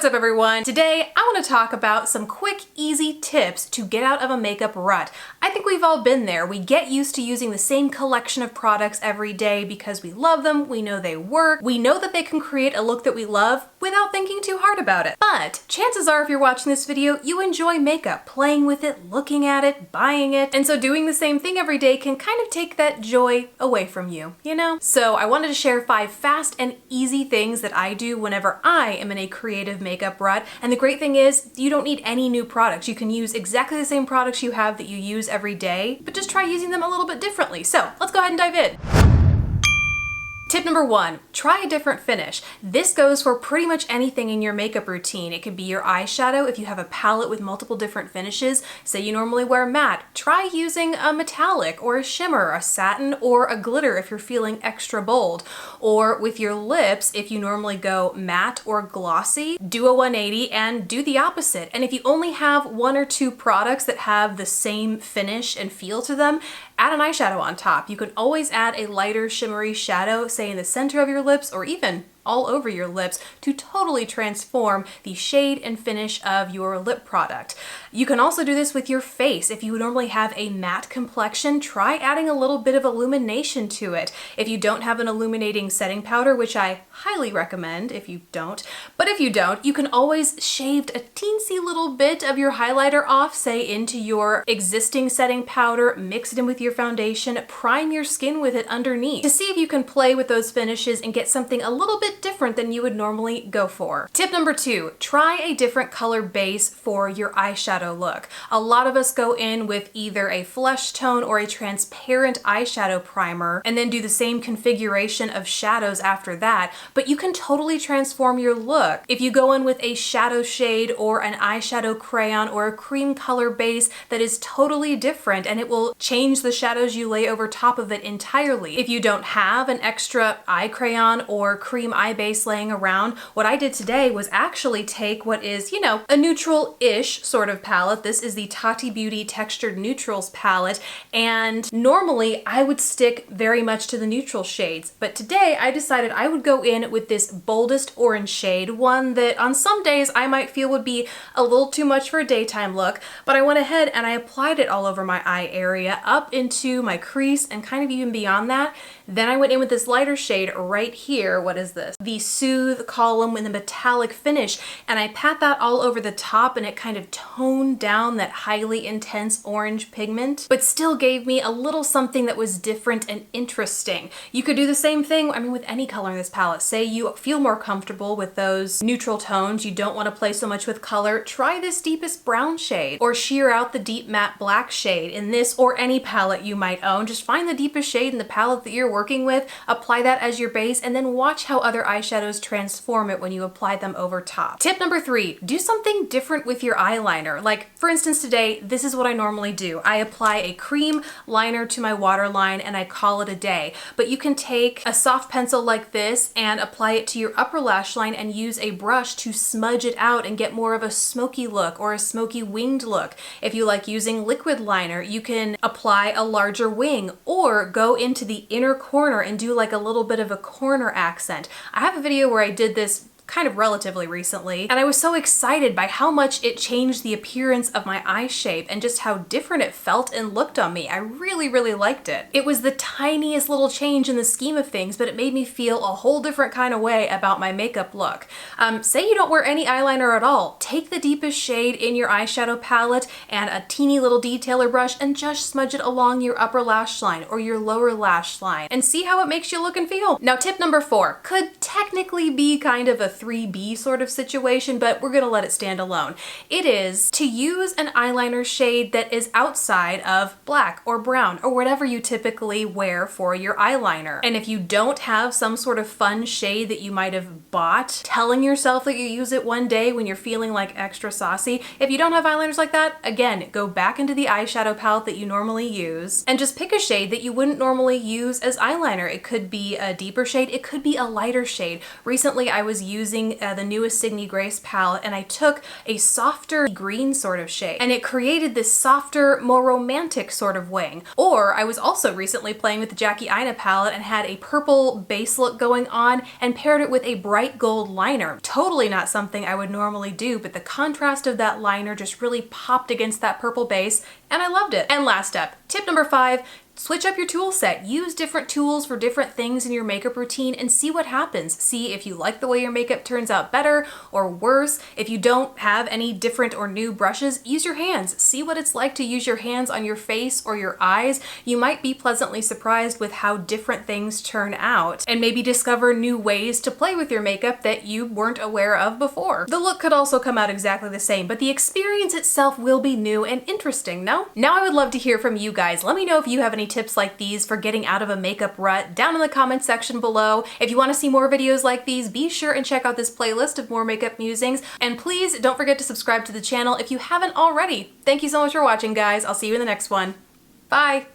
what's up everyone? Today I want to talk about some quick, easy tips to get out of a makeup rut. I think we've all been there. We get used to using the same collection of products every day because we love them, we know they work, we know that they can create a look that we love without thinking too hard about it. But chances are if you're watching this video, you enjoy makeup, playing with it, looking at it, buying it, and so doing the same thing every day can kind of take that joy away from you, you know? So I wanted to share 5 fast and easy things that I do whenever I am in a creative makeup rut. And the great thing is you don't need any new products. You can use exactly the same products you have that you use every day, but just try using them a little bit differently. So let's go ahead and dive in. Tip number 1, try a different finish. This goes for pretty much anything in your makeup routine. It could be your eyeshadow if you have a palette with multiple different finishes. Say you normally wear matte, try using a metallic or a shimmer, a satin, or a glitter if you're feeling extra bold. Or with your lips, if you normally go matte or glossy, do a 180 and do the opposite. And if you only have 1 or 2 products that have the same finish and feel to them, add an eyeshadow on top. You can always add a lighter shimmery shadow, say in the center of your lips or even all over your lips, to totally transform the shade and finish of your lip product. You can also do this with your face. If you normally have a matte complexion, try adding a little bit of illumination to it. If you don't have an illuminating setting powder, which I highly recommend if you don't, but if you don't, you can always shave a teensy little bit of your highlighter off, say into your existing setting powder, mix it in with your foundation, prime your skin with it underneath to see if you can play with those finishes and get something a little bit different than you would normally go for. Tip number 2, try a different color base for your eyeshadow look. A lot of us go in with either a flesh tone or a transparent eyeshadow primer and then do the same configuration of shadows after that, but you can totally transform your look. If you go in with a shadow shade or an eyeshadow crayon or a cream color base that is totally different, and it will change the shadows you lay over top of it entirely. If you don't have an extra eye crayon or cream eye base laying around, what I did today was actually take what is, you know, a neutral-ish sort of palette. This is the Tati Beauty Textured Neutrals palette, and normally I would stick very much to the neutral shades, but today I decided I would go in with this boldest orange shade, one that on some days I might feel would be a little too much for a daytime look, but I went ahead and I applied it all over my eye area, up into my crease, and kind of even beyond that. Then I went in with this lighter shade right here. What is this? The Soothe column with a metallic finish, and I pat that all over the top, and it kind of toned down that highly intense orange pigment, but still gave me a little something that was different and interesting. You could do the same thing, I mean, with any color in this palette. Say you feel more comfortable with those neutral tones, you don't want to play so much with color, try this deepest brown shade, or sheer out the deep matte black shade in this or any palette you might own. Just find the deepest shade in the palette that you're working with, apply that as your base, and then watch how other eyeshadows transform it when you apply them over top. Tip number 3, do something different with your eyeliner. Like, for instance, today, this is what I normally do. I apply a cream liner to my waterline and I call it a day. But you can take a soft pencil like this and apply it to your upper lash line and use a brush to smudge it out and get more of a smoky look or a smoky winged look. If you like using liquid liner, you can apply a larger wing or go into the inner corner and do like a little bit of a corner accent. I have a video where I did this kind of relatively recently, and I was so excited by how much it changed the appearance of my eye shape and just how different it felt and looked on me. I really, really liked it. It was the tiniest little change in the scheme of things, but it made me feel a whole different kind of way about my makeup look. Say you don't wear any eyeliner at all. Take the deepest shade in your eyeshadow palette and a teeny little detailer brush and just smudge it along your upper lash line or your lower lash line and see how it makes you look and feel. Now, tip number 4 could technically be kind of a 3B sort of situation, but we're gonna let it stand alone. It is to use an eyeliner shade that is outside of black or brown or whatever you typically wear for your eyeliner. And if you don't have some sort of fun shade that you might have bought, telling yourself that you use it one day when you're feeling like extra saucy, if you don't have eyeliners like that, again, go back into the eyeshadow palette that you normally use and just pick a shade that you wouldn't normally use as eyeliner. It could be a deeper shade, it could be a lighter shade. Recently I was using using the newest Signy Grace palette, and I took a softer green sort of shade, and it created this softer, more romantic sort of wing. Or I was also recently playing with the Jackie Aina palette and had a purple base look going on and paired it with a bright gold liner. Totally not something I would normally do, but the contrast of that liner just really popped against that purple base, and I loved it. And last step, tip number 5, switch up your tool set. Use different tools for different things in your makeup routine and see what happens. See if you like the way your makeup turns out better or worse. If you don't have any different or new brushes, use your hands. See what it's like to use your hands on your face or your eyes. You might be pleasantly surprised with how different things turn out, and maybe discover new ways to play with your makeup that you weren't aware of before. The look could also come out exactly the same, but the experience itself will be new and interesting, no? Now I would love to hear from you guys. Let me know if you have any tips like these for getting out of a makeup rut down in the comments section below. If you want to see more videos like these, be sure and check out this playlist of more makeup musings. And please don't forget to subscribe to the channel if you haven't already. Thank you so much for watching, guys. I'll see you in the next one. Bye!